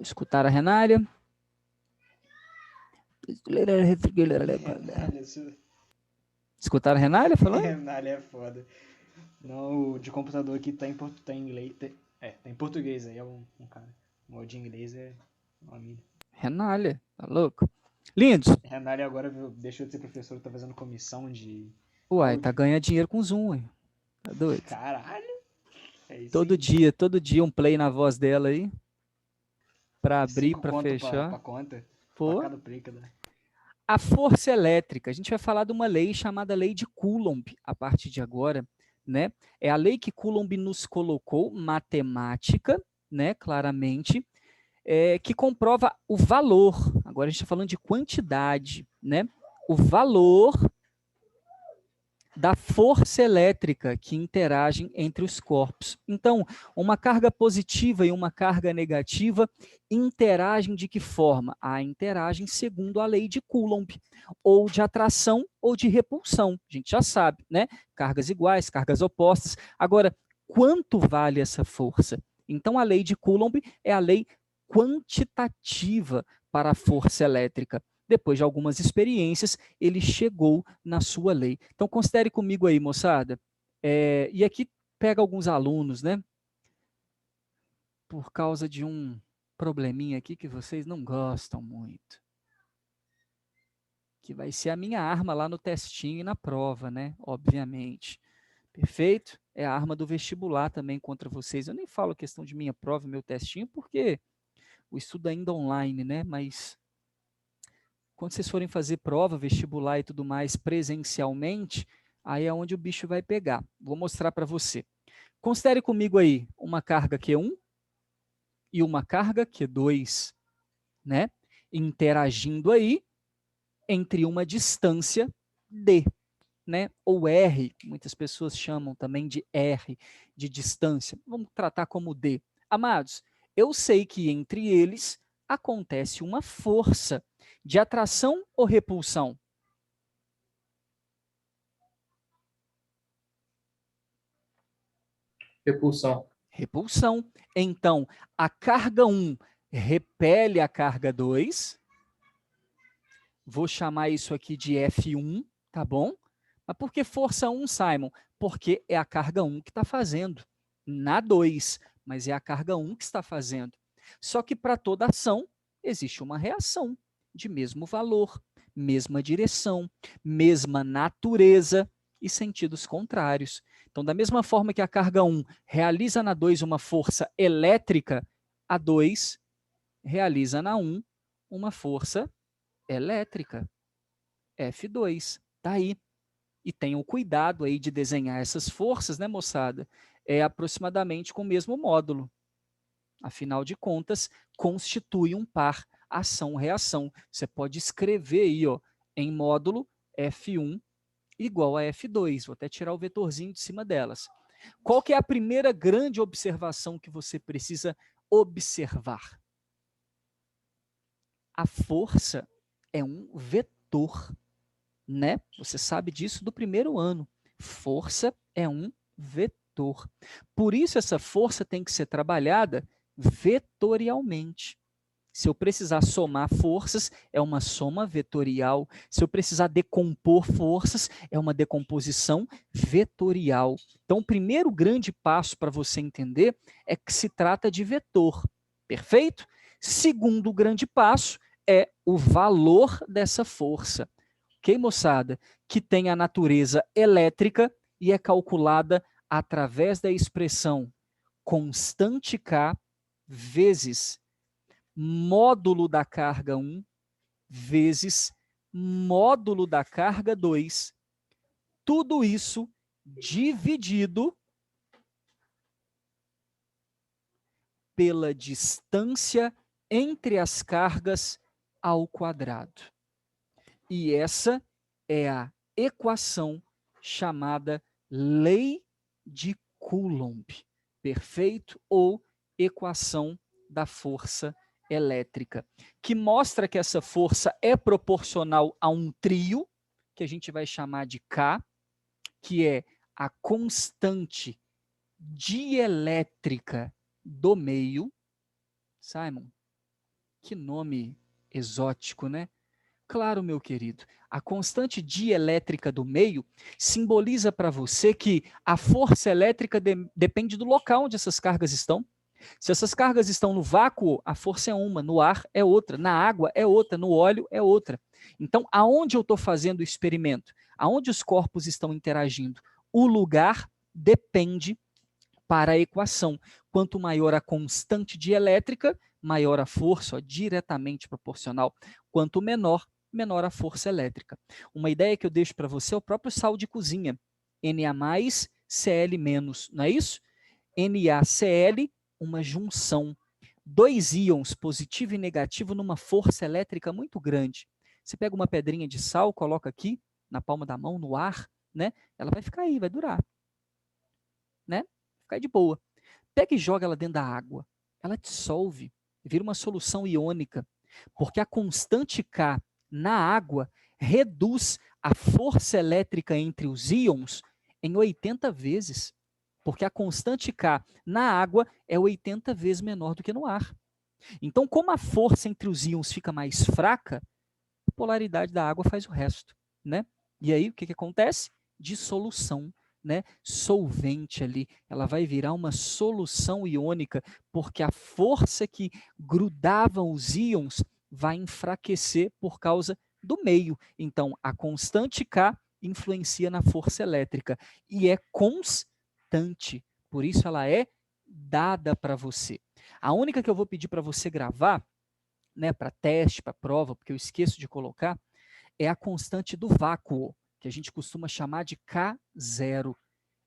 Escutar a Renália. Escutar a Renália falando? Renália é foda. Não, o de computador aqui tá em inglês. Tá em português aí, é um cara. O de inglês é uma amiga. Renália, tá louco? Lindos. Renália agora deixou de ser professor, tá fazendo comissão de Uai, áudio. tá ganhando dinheiro com Zoom, hein? Tá doido? Caralho! É isso Todo dia um play na voz dela aí. Pra abrir, 5 pra conto fechar. pra conta. Pô. Pra cada play, cada... A força elétrica, a gente vai falar de uma lei chamada lei de Coulomb a partir de agora, né? É a lei que Coulomb nos colocou, matemática, né, claramente, que comprova o valor, agora a gente está falando de quantidade, né? O valor da força elétrica que interagem entre os corpos. Então, uma carga positiva e uma carga negativa interagem de que forma? Interagem segundo a lei de Coulomb, ou de atração ou de repulsão. A gente já sabe, né? Cargas iguais, cargas opostas. Agora, quanto vale essa força? Então, a lei de Coulomb é a lei quantitativa para a força elétrica. Depois de algumas experiências, ele chegou na sua lei. Então, considere comigo aí, moçada. E aqui pega alguns alunos, né? Por causa de um probleminha aqui que vocês não gostam muito. Que vai ser a minha arma lá no testinho e na prova, né? Obviamente. Perfeito? É a arma do vestibular também contra vocês. Eu nem falo questão de minha prova, meu testinho, porque o estudo ainda é online, né? Mas quando vocês forem fazer prova, vestibular e tudo mais presencialmente, aí é onde o bicho vai pegar. Vou mostrar para você. Considere comigo aí uma carga Q1 e uma carga Q2, né? Interagindo aí entre uma distância D, né? Ou R, muitas pessoas chamam também de R, de distância. Vamos tratar como D. Amados, eu sei que entre eles acontece uma força de atração ou repulsão. Repulsão. Repulsão. Então, a carga 1 repele a carga 2. Vou chamar isso aqui de F1, tá bom? Mas por que força 1, Simon? Porque é a carga 1 que está fazendo. Na 2, mas é a carga 1 que está fazendo. Só que para toda ação, existe uma reação de mesmo valor, mesma direção, mesma natureza e sentidos contrários. Então, da mesma forma que a carga 1 realiza na 2 uma força elétrica, a 2 realiza na 1 uma força elétrica. F2. Tá aí. E tenham cuidado aí de desenhar essas forças, né, moçada? É aproximadamente com o mesmo módulo. Afinal de contas, constitui um par ação-reação. Você pode escrever aí, ó, em módulo F1 igual a F2. Vou até tirar o vetorzinho de cima delas. Qual que é a primeira grande observação que você precisa observar? A força é um vetor, né? Você sabe disso do primeiro ano. Força é um vetor. Por isso essa força tem que ser trabalhada vetorialmente. Se eu precisar somar forças, é uma soma vetorial. Se eu precisar decompor forças, é uma decomposição vetorial. Então, o primeiro grande passo para você entender é que se trata de vetor. Perfeito? Segundo grande passo é o valor dessa força. Ok, moçada? Que tem a natureza elétrica e é calculada através da expressão constante K vezes módulo da carga 1 vezes módulo da carga 2. Tudo isso dividido pela distância entre as cargas ao quadrado. E essa é a equação chamada lei de Coulomb. Perfeito? Ou equação da força elétrica, que mostra que essa força é proporcional a um trio, que a gente vai chamar de K, que é a constante dielétrica do meio, Simon, que nome exótico, né? Claro, meu querido, a constante dielétrica do meio simboliza para você que a força elétrica depende do local onde essas cargas estão. Se essas cargas estão no vácuo, a força é uma, no ar é outra, na água é outra, no óleo é outra. Então, aonde eu estou fazendo o experimento? Aonde os corpos estão interagindo? O lugar depende para a equação. Quanto maior a constante dielétrica, maior a força, ó, diretamente proporcional. Quanto menor, menor a força elétrica. Uma ideia que eu deixo para você é o próprio sal de cozinha. Na+, Cl-, não é isso? NaCl, uma junção. Dois íons, positivo e negativo, numa força elétrica muito grande. Você pega uma pedrinha de sal, coloca aqui, na palma da mão, no ar, né? Ela vai ficar aí, vai durar. Né? Ficar de boa. Pega e joga ela dentro da água. Ela dissolve, vira uma solução iônica, porque a constante K na água reduz a força elétrica entre os íons em 80 vezes, porque a constante K na água é 80 vezes menor do que no ar. Então, como a força entre os íons fica mais fraca, a polaridade da água faz o resto, né? E aí, o que acontece? Dissolução, né? Solvente ali, ela vai virar uma solução iônica, porque a força que grudavam os íons vai enfraquecer por causa do meio. Então, a constante K influencia na força elétrica e é constante, por isso ela é dada para você. A única que eu vou pedir para você gravar, né, para teste, para prova, porque eu esqueço de colocar, é a constante do vácuo, que a gente costuma chamar de K0.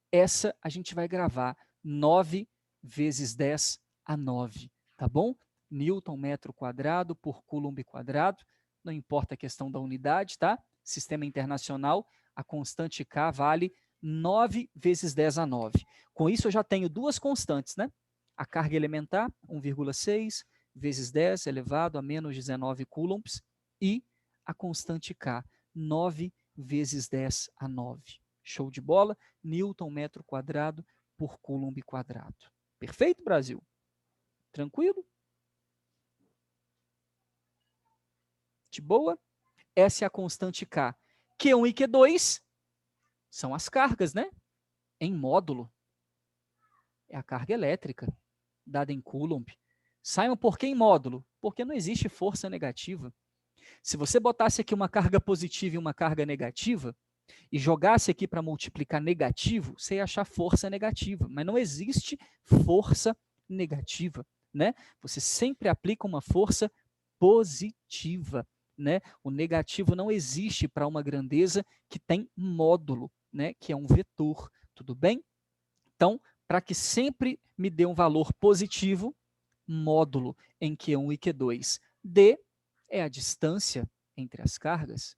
Essa a gente vai gravar 9 vezes 10 a 9, tá bom? Newton metro quadrado por Coulomb quadrado, não importa a questão da unidade, tá? Sistema internacional, a constante K vale 9 vezes 10 a 9. Com isso eu já tenho duas constantes, né? A carga elementar, 1,6 vezes 10 elevado a menos 19 coulombs, e a constante K, 9 vezes 10 a 9. Show de bola? Newton metro quadrado por Coulomb quadrado. Perfeito, Brasil? Tranquilo? De boa? Essa é a constante K. Q1 e Q2 são as cargas, né? Em módulo. É a carga elétrica, dada em Coulomb. Saiam por que em módulo? Porque não existe força negativa. Se você botasse aqui uma carga positiva e uma carga negativa, e jogasse aqui para multiplicar negativo, você ia achar força negativa, mas não existe força negativa, né? Você sempre aplica uma força positiva, né? O negativo não existe para uma grandeza que tem módulo, né? Que é um vetor, tudo bem? Então, para que sempre me dê um valor positivo, módulo em Q1 e Q2. D é a distância entre as cargas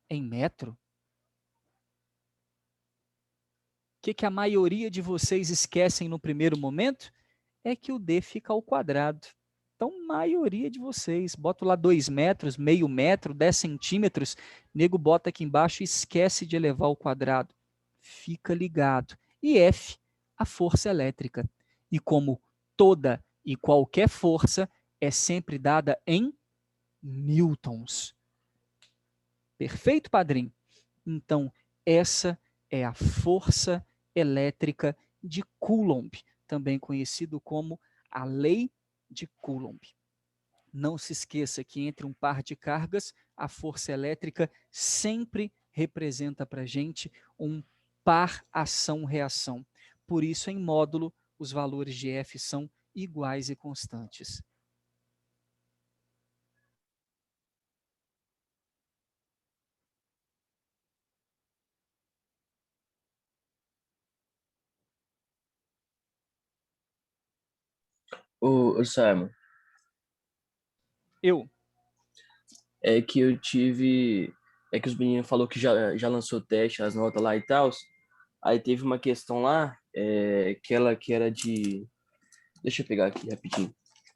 em metro. O que a maioria de vocês esquecem no primeiro momento? É que o D fica ao quadrado. Então, maioria de vocês, bota lá 2 metros, meio metro, 10 centímetros, nego bota aqui embaixo e esquece de elevar ao quadrado. Fica ligado. E F, a força elétrica. E como toda e qualquer força é sempre dada em newtons. Perfeito, padrinho? Então, essa é a força elétrica de Coulomb, também conhecido como a lei de Coulomb. Não se esqueça que entre um par de cargas, a força elétrica sempre representa para a gente um par ação-reação. Por isso, em módulo, os valores de F são iguais e constantes. Ô Simon, Eu. é que eu tive. É que os meninos falou que já lançou teste, as notas lá e tal. Aí teve uma questão lá, que era de. Deixa eu pegar aqui rapidinho.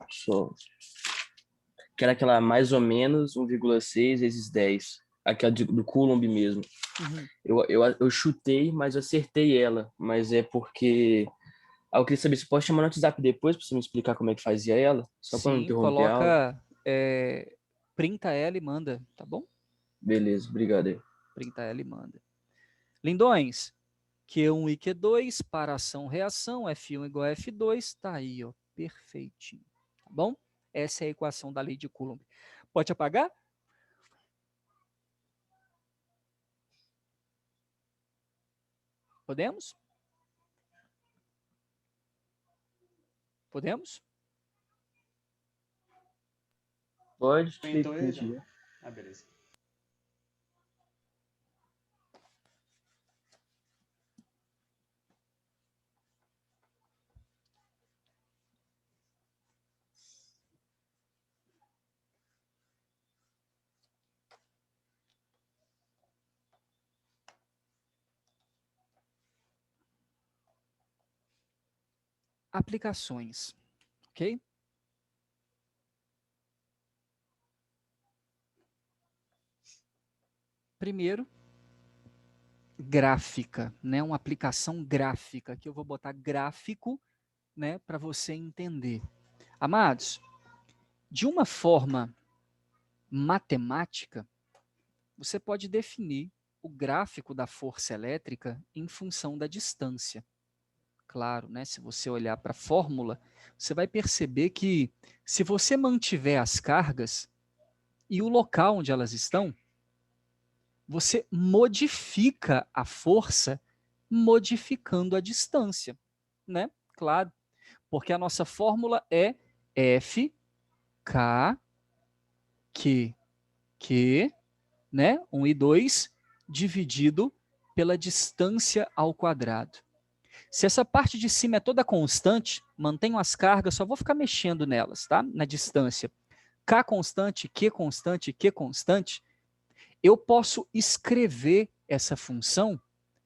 Só. Que era aquela mais ou menos 1,6 vezes 10. Aquela do Coulomb mesmo. Uhum. Eu chutei, mas acertei ela. Mas é porque Ah, eu queria saber se pode chamar no WhatsApp depois para você me explicar como é que fazia ela, só para não Sim, interromper a aula. coloca, printa ela e manda, tá bom? Beleza, obrigado aí. Printa ela e manda. Lindões, Q1 e Q2, para ação-reação, F1 igual a F2, tá aí, ó, perfeitinho, tá bom? Essa é a equação da lei de Coulomb. Pode apagar? Podemos? Podemos? Pode, Printou ele, clique. Ah, beleza. Aplicações, ok? Primeiro, gráfica, né? Uma aplicação gráfica, que eu vou botar gráfico, né, para você entender. Amados, de uma forma matemática, você pode definir o gráfico da força elétrica em função da distância. Claro, né? Se você olhar para a fórmula, você vai perceber que se você mantiver as cargas e o local onde elas estão, você modifica a força modificando a distância, né? Claro, porque a nossa fórmula é F, K, Q, né? 1 e 2, dividido pela distância ao quadrado. Se essa parte de cima é toda constante, mantenho as cargas, só vou ficar mexendo nelas, tá? Na distância. K constante, Q constante, eu posso escrever essa função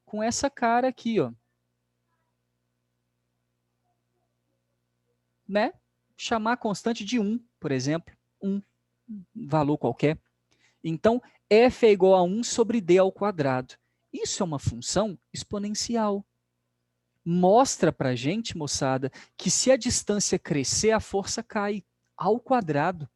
com essa cara aqui, ó. Né? Chamar a constante de 1, por exemplo. 1, valor qualquer. Então, f é igual a 1 sobre d ao quadrado. Isso é uma função exponencial. Mostra para a gente, moçada, que se a distância crescer, a força cai ao quadrado.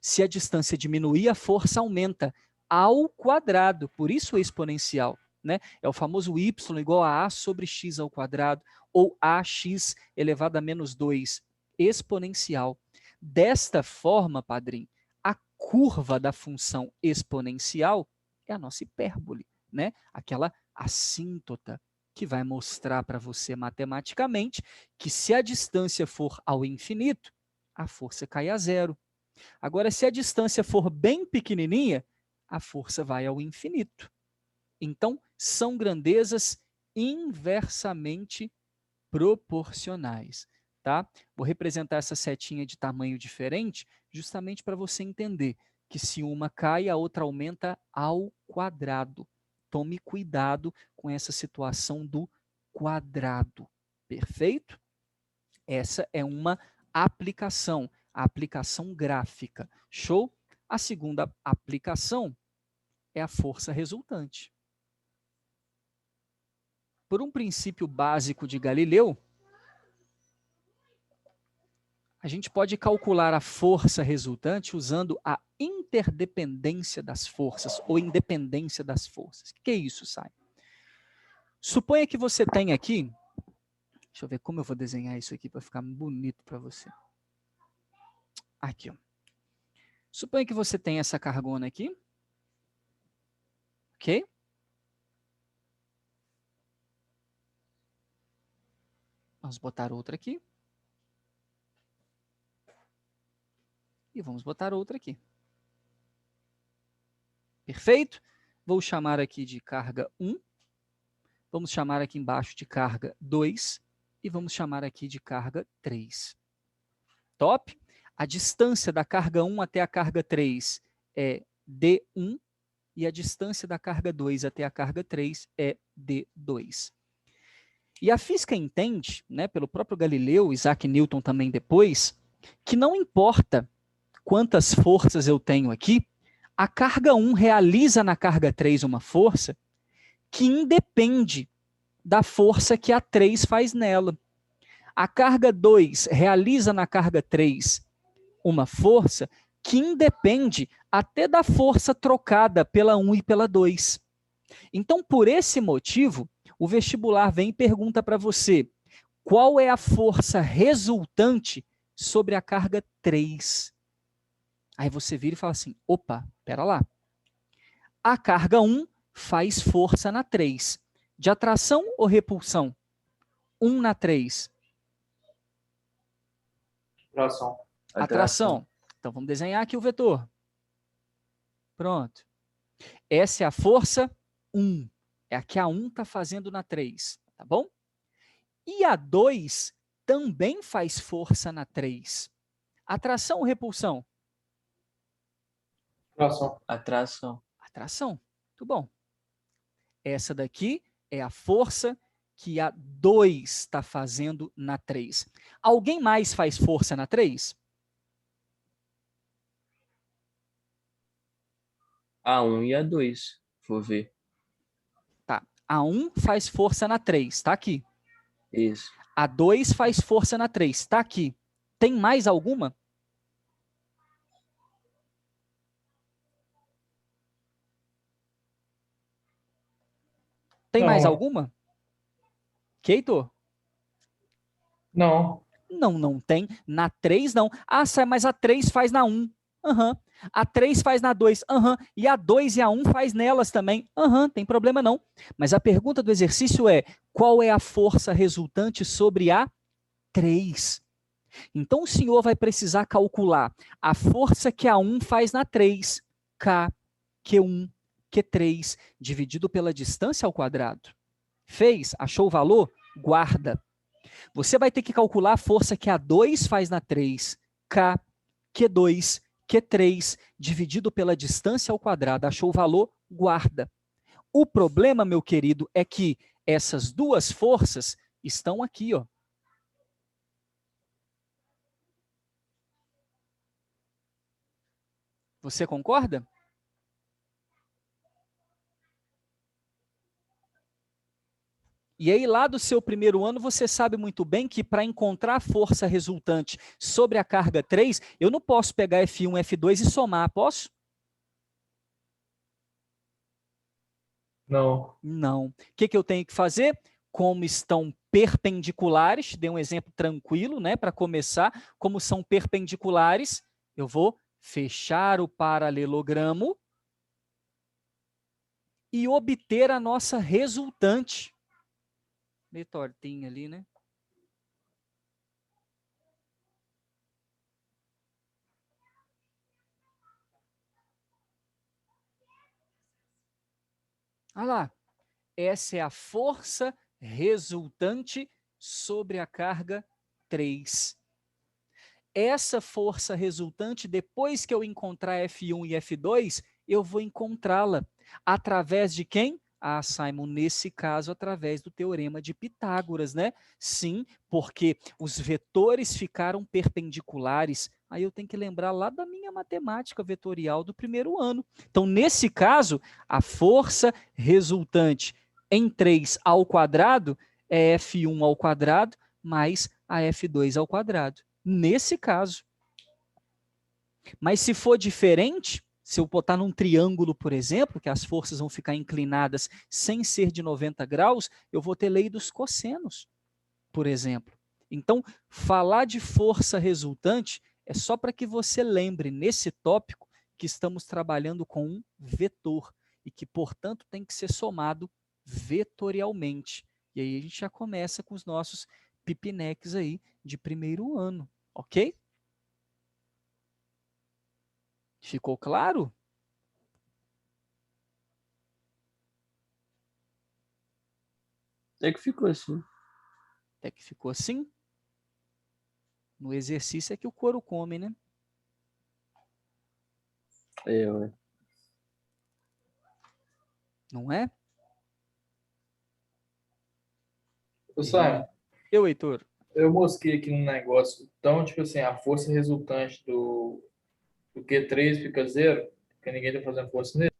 Se a distância diminuir, a força aumenta ao quadrado. Por isso é exponencial. Né? É o famoso y igual a sobre x ao quadrado, ou ax elevado a menos 2, exponencial. Desta forma, padrinho, a curva da função exponencial é a nossa hipérbole, né? Aquela assíntota que vai mostrar para você matematicamente que se a distância for ao infinito, a força cai a zero. Agora, se a distância for bem pequenininha, a força vai ao infinito. Então, são grandezas inversamente proporcionais, tá? Vou representar essa setinha de tamanho diferente, justamente para você entender que se uma cai, a outra aumenta ao quadrado. Tome cuidado com essa situação do quadrado, perfeito? Essa é uma aplicação, a aplicação gráfica. Show? A segunda aplicação é a força resultante. Por um princípio básico de Galileu, a gente pode calcular a força resultante usando a interdependência das forças, ou independência das forças. O que é isso, Sai? Suponha que você tem aqui, deixa eu ver como eu vou desenhar isso aqui para ficar bonito para você. Aqui, ó. Suponha que você tem essa cargona aqui, ok? Vamos botar outra aqui. E vamos botar outra aqui. Perfeito? Vou chamar aqui de carga 1. Vamos chamar aqui embaixo de carga 2. E vamos chamar aqui de carga 3. Top? A distância da carga 1 até a carga 3 é D1. E a distância da carga 2 até a carga 3 é D2. E a física entende, né, pelo próprio Galileu, Isaac Newton também depois, que não importa quantas forças eu tenho aqui, a carga 1 realiza na carga 3 uma força que independe da força que a 3 faz nela. A carga 2 realiza na carga 3 uma força que independe até da força trocada pela 1 e pela 2. Então, por esse motivo, o vestibular vem e pergunta para você, qual é a força resultante sobre a carga 3? Aí você vira e fala assim, opa, pera lá. A carga 1 faz força na 3. De atração ou repulsão? 1 na 3. Atração. Atração. Então vamos desenhar aqui o vetor. Pronto. Essa é a força 1. É a que a 1 está fazendo na 3. Tá bom? E a 2 também faz força na 3. Atração ou repulsão? Atração. Atração. Atração. Muito bom. Essa daqui é a força que a 2 está fazendo na 3. Alguém mais faz força na 3? A 1 e a 2, vou ver. Tá. A 1 faz força na 3, tá aqui. Isso. A 2 faz força na 3, tá aqui. Tem mais alguma? Tem Não. mais alguma? Keitor? Não. Não tem. Na 3, não. Ah, mas a 3 faz na 1. Aham. A 3 faz na 2. Aham. E a 2 e a 1 faz nelas também. Aham, tem problema não. Mas a pergunta do exercício é, qual é a força resultante sobre a 3? Então o senhor vai precisar calcular a força que a 1 faz na 3. K, Q1, Q3, dividido pela distância ao quadrado. Fez? Achou o valor? Guarda. Você vai ter que calcular a força que a 2 faz na 3, K, Q2, Q3, dividido pela distância ao quadrado. Achou o valor? Guarda. O problema, meu querido, é que essas duas forças estão aqui, ó. Você concorda? E aí, lá do seu primeiro ano, você sabe muito bem que para encontrar a força resultante sobre a carga 3, eu não posso pegar F1, F2 e somar, posso? Não. Não. O que eu tenho que fazer? Como estão perpendiculares, dei um exemplo tranquilo, né, para começar. Como são perpendiculares, eu vou fechar o paralelogramo e obter a nossa resultante. Meio tortinho ali, né? Olha lá. Essa é a força resultante sobre a carga 3. Essa força resultante, depois que eu encontrar F1 e F2, eu vou encontrá-la através de quem? Ah, Simon, nesse caso, através do teorema de Pitágoras, né? Sim, porque os vetores ficaram perpendiculares. Aí eu tenho que lembrar lá da minha matemática vetorial do primeiro ano. Então, nesse caso, a força resultante em 3 ao quadrado é F1 ao quadrado mais a F2 ao quadrado. Nesse caso. Mas se for diferente, se eu botar num triângulo, por exemplo, que as forças vão ficar inclinadas sem ser de 90 graus, eu vou ter lei dos cossenos, por exemplo. Então, falar de força resultante é só para que você lembre, nesse tópico, que estamos trabalhando com um vetor e que, portanto, tem que ser somado vetorialmente. E aí a gente já começa com os nossos pipineques aí de primeiro ano, ok? Ficou claro? Até que ficou assim. Até que ficou assim? No exercício é que o couro come, né? É, ué. Não é? Ô, Simon, Eu, Heitor. eu mosquei aqui no negócio. Então, tipo assim, a força resultante do Q3 fica zero, porque ninguém tá fazendo força nele.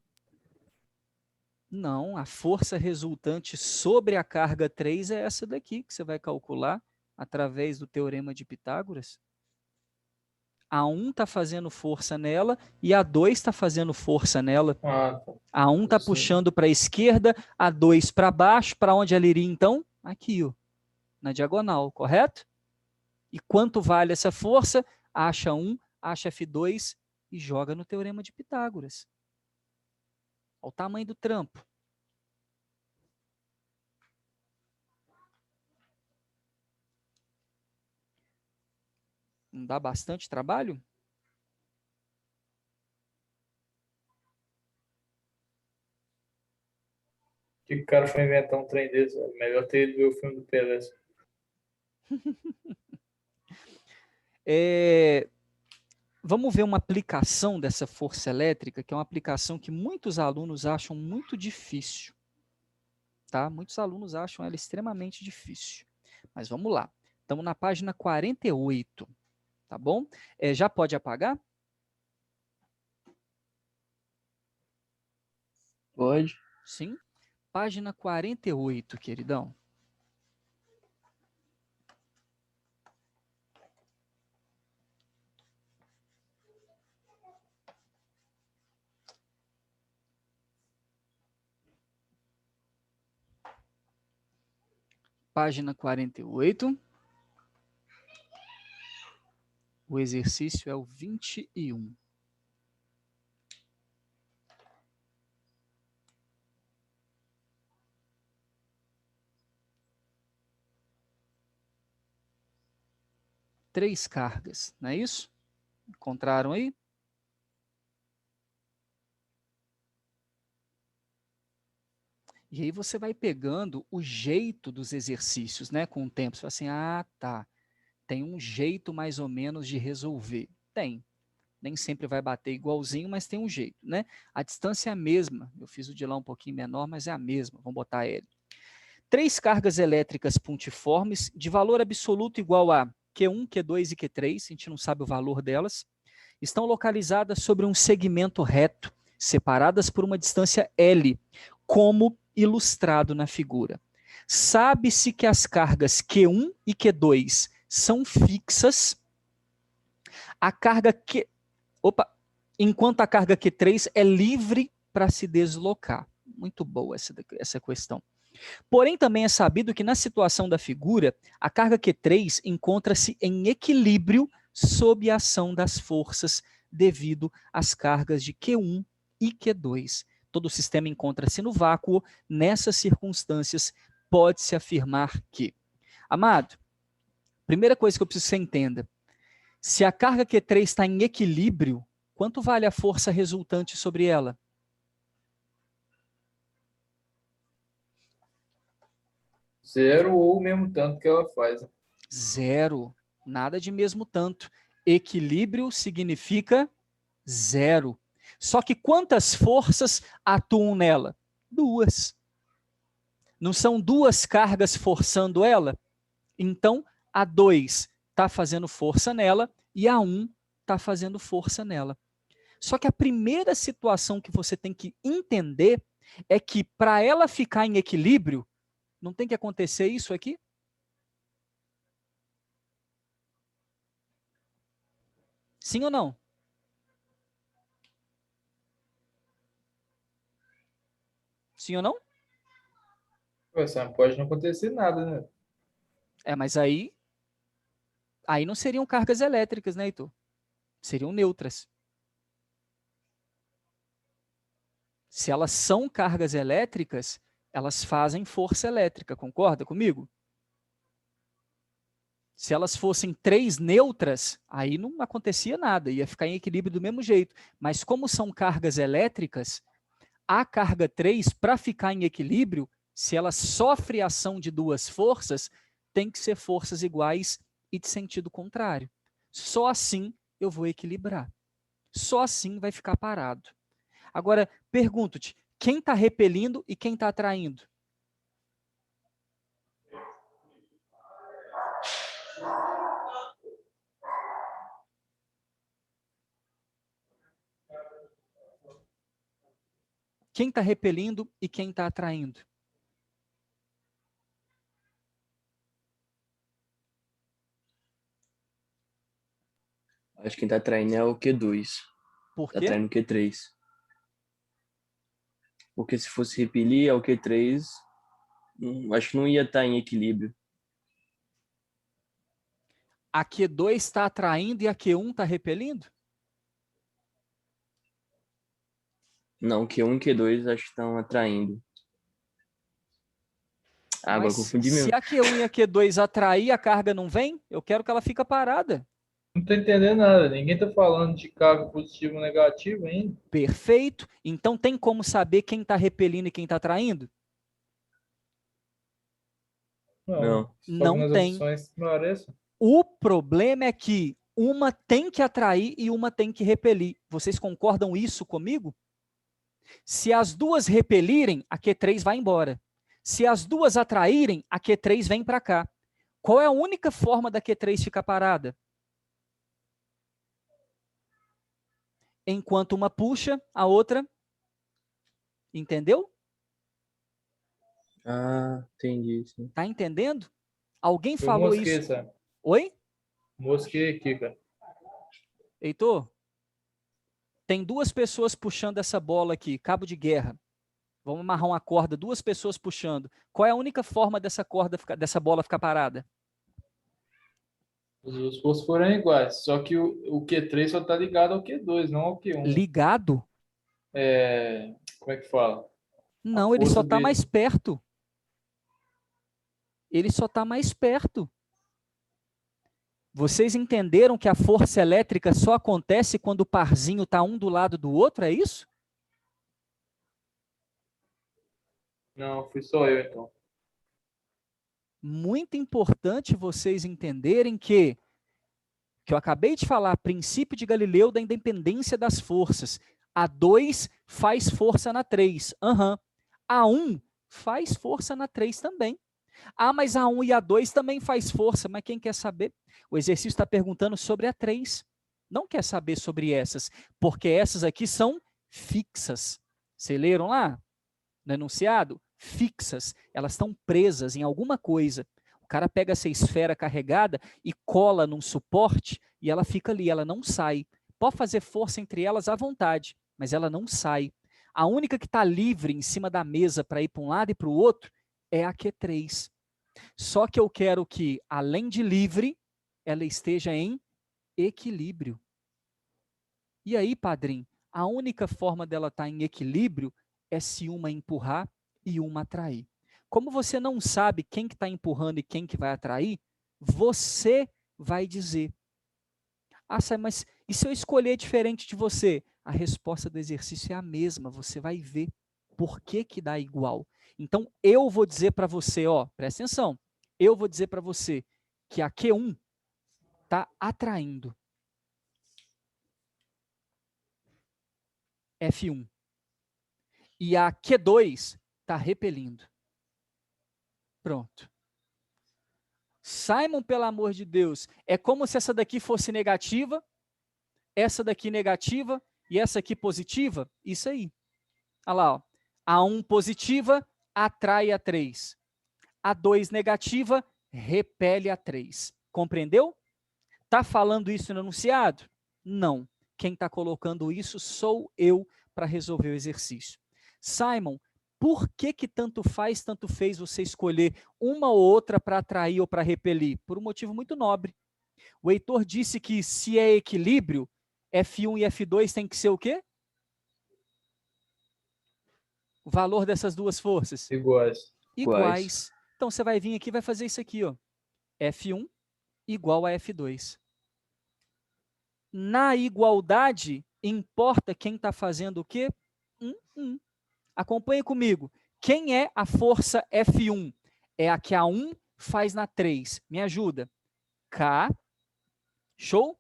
Não, a força resultante sobre a carga 3 é essa daqui que você vai calcular. através do Teorema de Pitágoras? A 1 está fazendo força nela e a 2 está fazendo força nela. Ah, tá. A 1 está Sim. puxando para a esquerda, a 2 para baixo. Para onde ela iria, então? Aqui, ó, na diagonal, correto? E quanto vale essa força? Acha 1, acha F2 e joga no Teorema de Pitágoras. Olha o tamanho do trampo. Não dá bastante trabalho? Que o cara foi inventar um trem desse? Velho? Melhor ter ido ver o filme do Pelé. Vamos ver uma aplicação dessa força elétrica, que é uma aplicação que muitos alunos acham muito difícil. Tá? Muitos alunos acham ela extremamente difícil. Mas vamos lá. Estamos na página 48. Tá bom? Já pode apagar? Pode. Sim. Página 48, queridão. Página 48. O exercício é o 21. Três cargas, não é isso? Encontraram aí? E aí você vai pegando o jeito dos exercícios, né, com o tempo. Você fala assim, ah, tá, tem um jeito mais ou menos de resolver. Tem. Nem sempre vai bater igualzinho, mas tem um jeito, né? A distância é a mesma. Eu fiz o de lá um pouquinho menor, mas é a mesma. Vamos botar L. Três cargas elétricas pontiformes de valor absoluto igual a Q1, Q2 e Q3, a gente não sabe o valor delas, estão localizadas sobre um segmento reto, separadas por uma distância L, como ilustrado na figura. Sabe-se que as cargas Q1 e Q2 são fixas, a carga Q... enquanto a carga Q3 é livre para se deslocar. Muito boa essa questão. Porém, também é sabido que na situação da figura, a carga Q3 encontra-se em equilíbrio sob a ação das forças devido às cargas de Q1 e Q2. Todo o sistema encontra-se no vácuo. Nessas circunstâncias, pode-se afirmar que... Amado, primeira coisa que eu preciso que você entenda, se a carga Q3 está em equilíbrio, quanto vale a força resultante sobre ela? Zero ou o mesmo tanto que ela faz. Né? Zero. Nada de mesmo tanto. Equilíbrio significa zero. Só que quantas forças atuam nela? Duas. Não são duas cargas forçando ela? Então, a 2 está fazendo força nela e a 1 está fazendo força nela. Só que a primeira situação que você tem que entender é que para ela ficar em equilíbrio, não tem que acontecer isso aqui? Sim ou não? Sim ou não? Ué, só não pode não acontecer nada, né? Mas aí não seriam cargas elétricas, né, Heitor? Seriam neutras. Se elas são cargas elétricas, elas fazem força elétrica, concorda comigo? Se elas fossem três neutras, aí não acontecia nada, ia ficar em equilíbrio do mesmo jeito. Mas como são cargas elétricas, a carga 3, para ficar em equilíbrio, se ela sofre a ação de duas forças, tem que ser forças iguais e de sentido contrário. Só assim eu vou equilibrar. Só assim vai ficar parado. Agora, pergunto-te, quem está repelindo e quem está atraindo? Quem está repelindo e quem está atraindo? Acho que quem tá traindo é o Q2. Por Tá quê? traindo o Q3. Porque se fosse repelir, é o Q3, acho que não ia estar em equilíbrio. A Q2 está atraindo e a Q1 está repelindo? Não, Q1 e Q2 acho que estão atraindo. Agora eu Mas confundi se mesmo. a Q1 e a Q2 atrair, a carga não vem? Eu quero que ela fique parada. Não tô entendendo nada. Ninguém tá falando de carga positiva ou negativa ainda. Perfeito. Então tem como saber quem está repelindo e quem está atraindo? Não. Não. Só que Não nas tem. opções não aparece. O problema é que uma tem que atrair e uma tem que repelir. Vocês concordam isso comigo? Se as duas repelirem, a Q3 vai embora. Se as duas atraírem, a Q3 vem para cá. Qual é a única forma da Q3 ficar parada? Enquanto uma puxa, a outra. Entendeu? Ah, entendi. Sim. Tá entendendo? Alguém Eu falou mosquei, isso? sabe? Oi? Mosquei aqui, cara. Heitor? Tem duas pessoas puxando essa bola aqui, cabo de guerra. Vamos amarrar uma corda, duas pessoas puxando. Qual é a única forma dessa corda, dessa bola ficar parada? Os outros foram iguais. Só que o Q3 só tá ligado ao Q2, não ao Q1. Ligado? Como é que fala? A Não, ele só força está dele. mais perto. Ele só está mais perto. Vocês entenderam que a força elétrica só acontece quando o parzinho está um do lado do outro, é isso? Não, fui só eu então. Muito importante vocês entenderem que eu acabei de falar, princípio de Galileu da independência das forças. A 2 faz força na 3. A 1 faz força na 3 também. Ah, mas a 1 e a 2 também faz força, mas quem quer saber? O exercício está perguntando sobre a 3. Não quer saber sobre essas, porque essas aqui são fixas. Vocês leram lá no enunciado? Fixas. Elas estão presas em alguma coisa. O cara pega essa esfera carregada e cola num suporte e ela fica ali, ela não sai. Pode fazer força entre elas à vontade, mas ela não sai. A única que está livre em cima da mesa para ir para um lado e para o outro é a Q3. Só que eu quero que, além de livre, ela esteja em equilíbrio. E aí, padrinho, a única forma dela estar em equilíbrio é se uma empurrar e uma atrair. Como você não sabe quem que está empurrando e quem que vai atrair, você vai dizer. Ah, Sai, mas e se eu escolher diferente de você? A resposta do exercício é a mesma, você vai ver por que que dá igual. Então, eu vou dizer para você, ó, presta atenção, eu vou dizer para você que a Q1 está atraindo F1 e a Q2 está repelindo. Pronto. Simon, pelo amor de Deus, é como se essa daqui fosse negativa, essa daqui negativa e essa aqui positiva? Isso aí. Olha lá, ó. A 1 positiva atrai a 3. A 2 negativa repele a 3. Compreendeu? Está falando isso no enunciado? Não. Quem está colocando isso sou eu para resolver o exercício. Simon, por que que tanto faz, tanto fez você escolher uma ou outra para atrair ou para repelir? Por um motivo muito nobre. O Heitor disse que se é equilíbrio, F1 e F2 tem que ser o quê? O valor dessas duas forças? Iguais. Iguais. Iguais. Então você vai vir aqui e vai fazer isso aqui, ó. F1 igual a F2. Na igualdade, importa quem está fazendo o quê? Acompanhe comigo. Quem é a força F1? É a que a 1 faz na 3. Me ajuda. K, show?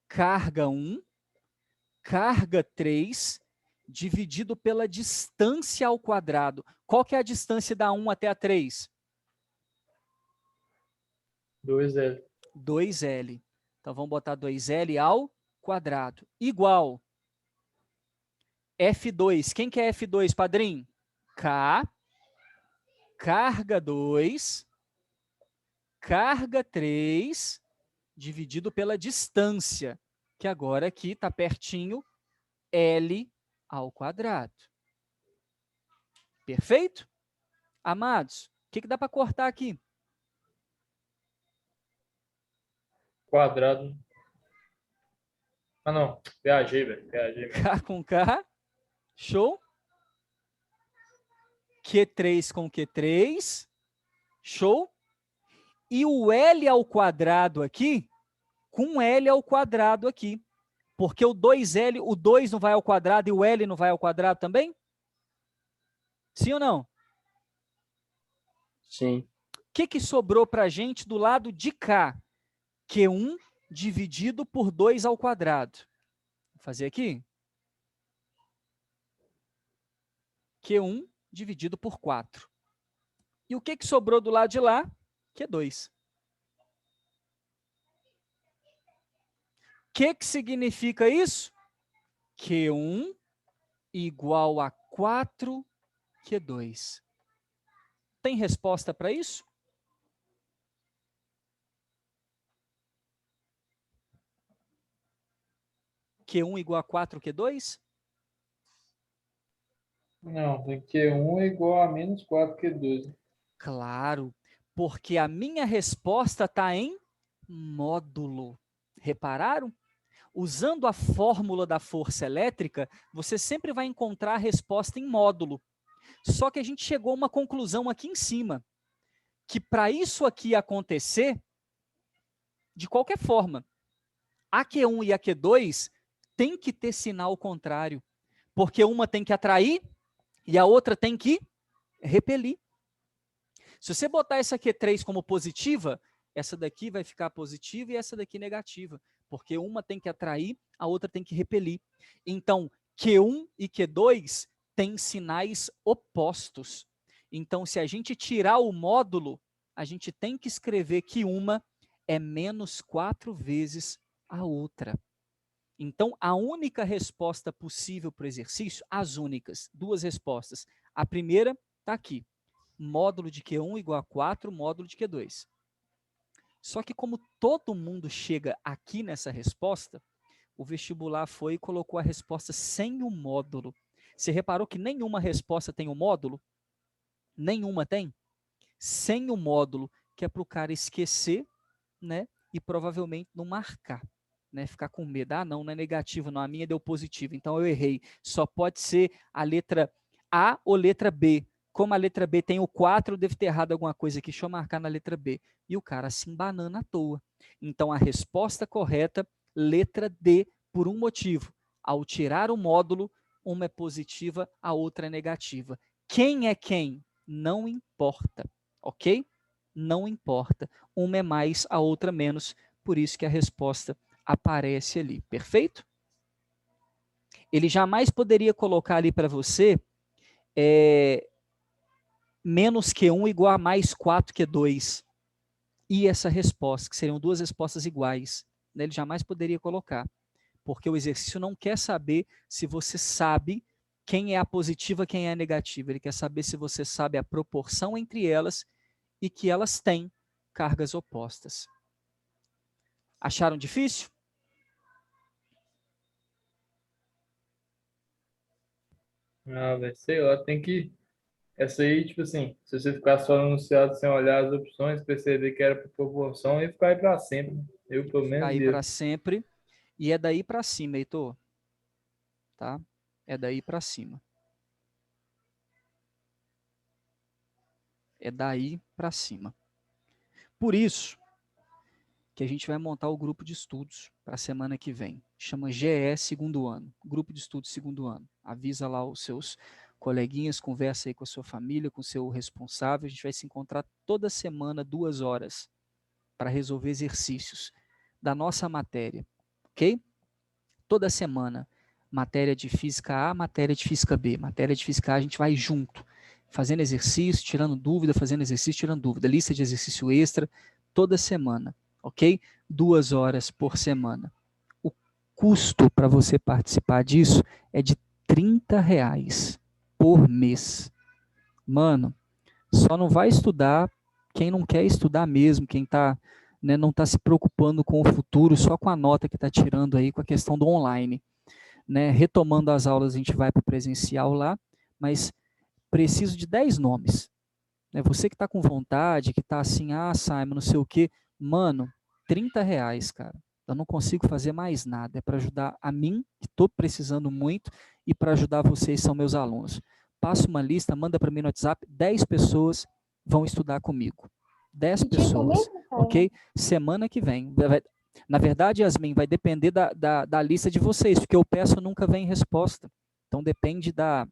Carga 1, carga 3, dividido pela distância ao quadrado. Qual que é a distância da 1 até a 3? 2L. 2L. Então, vamos botar 2L ao quadrado. Igual F2. Quem que é F2, padrinho? K, carga 2, carga 3, dividido pela distância, que agora aqui está pertinho, L ao quadrado. Perfeito? Amados, o que dá para cortar aqui? Quadrado. Ah, não. Viajei, velho. Viajei. K com K. Show? Q3 com Q3. Show? E o L ao quadrado aqui, com L ao quadrado aqui. Porque o 2L, o 2 não vai ao quadrado e o L não vai ao quadrado também? Sim ou não? Sim. O que sobrou para a gente do lado de cá? Q1 dividido por 2 ao quadrado. Vou fazer aqui. Q1 dividido por 4. E o que sobrou do lado de lá? Q2. O que significa isso? Q1 igual a 4Q2. Tem resposta para isso? Q1 igual a 4Q2? Não, tem Q1 igual a menos 4Q2. Claro, porque a minha resposta está em módulo. Repararam? Usando a fórmula da força elétrica, você sempre vai encontrar a resposta em módulo. Só que a gente chegou a uma conclusão aqui em cima, que para isso aqui acontecer, de qualquer forma, a Q1 e a Q2 tem que ter sinal contrário, porque uma tem que atrair e a outra tem que repelir. Se você botar essa Q3 como positiva, essa daqui vai ficar positiva e essa daqui negativa, porque uma tem que atrair, a outra tem que repelir. Então, Q1 e Q2 têm sinais opostos. Então, se a gente tirar o módulo, a gente tem que escrever que uma é menos 4 vezes a outra. Então, a única resposta possível para o exercício, as únicas, duas respostas. A primeira está aqui. Módulo de Q1 igual a 4, módulo de Q2. Só que como todo mundo chega aqui nessa resposta, o vestibular foi e colocou a resposta sem o módulo. Você reparou que nenhuma resposta tem o módulo? Nenhuma tem? Sem o módulo, que é para o cara esquecer, né? E provavelmente não marcar. Né, ficar com medo, não é negativo, não, a minha deu positivo, então eu errei. Só pode ser a letra A ou letra B. Como a letra B tem o 4, eu devo ter errado alguma coisa aqui, deixa eu marcar na letra B. E o cara se embanana à toa. Então, a resposta correta, letra D, por um motivo. Ao tirar o módulo, uma é positiva, a outra é negativa. Quem é quem? Não importa, ok? Não importa. Uma é mais, a outra menos, por isso que a resposta aparece ali, perfeito? Ele jamais poderia colocar ali para você menos Q1 igual a mais 4Q2. E essa resposta, que seriam duas respostas iguais. Né? Ele jamais poderia colocar. Porque o exercício não quer saber se você sabe quem é a positiva, quem é a negativa. Ele quer saber se você sabe a proporção entre elas e que elas têm cargas opostas. Acharam difícil? Ah, velho, sei lá, tem que. Essa aí, tipo assim, se você ficar só no enunciado sem olhar as opções, perceber que era por proporção, e ficar aí pra sempre. Eu, pelo menos, Aí para sempre. E é daí para cima, Heitor. Tá? É daí para cima. É daí para cima. Por isso que a gente vai montar o grupo de estudos para a semana que vem. Chama GE segundo ano. Grupo de estudos segundo ano. Avisa lá os seus coleguinhas, conversa aí com a sua família, com o seu responsável. A gente vai se encontrar toda semana, 2 horas, para resolver exercícios da nossa matéria. Ok? Toda semana. Matéria de física A, matéria de física B. Matéria de física A a gente vai junto, fazendo exercício, tirando dúvida, fazendo exercício, tirando dúvida. Lista de exercício extra, toda semana, ok? 2 horas por semana. O custo para você participar disso é de R$30 por mês. Mano, só não vai estudar quem não quer estudar mesmo, quem está né, não está se preocupando com o futuro, só com a nota que está tirando aí, com a questão do online. Né? Retomando as aulas, a gente vai para o presencial lá, mas preciso de 10 nomes. Né? Você que está com vontade, que está assim, Simon, não sei o quê, mano, R$30, cara. Eu não consigo fazer mais nada. É para ajudar a mim, que estou precisando muito, e para ajudar vocês, são meus alunos. Passa uma lista, manda para mim no WhatsApp, 10 pessoas vão estudar comigo. 10 pessoas, ok? Semana que vem. Na verdade, Yasmin, vai depender da lista de vocês, porque eu peço nunca vem resposta. Então, depende da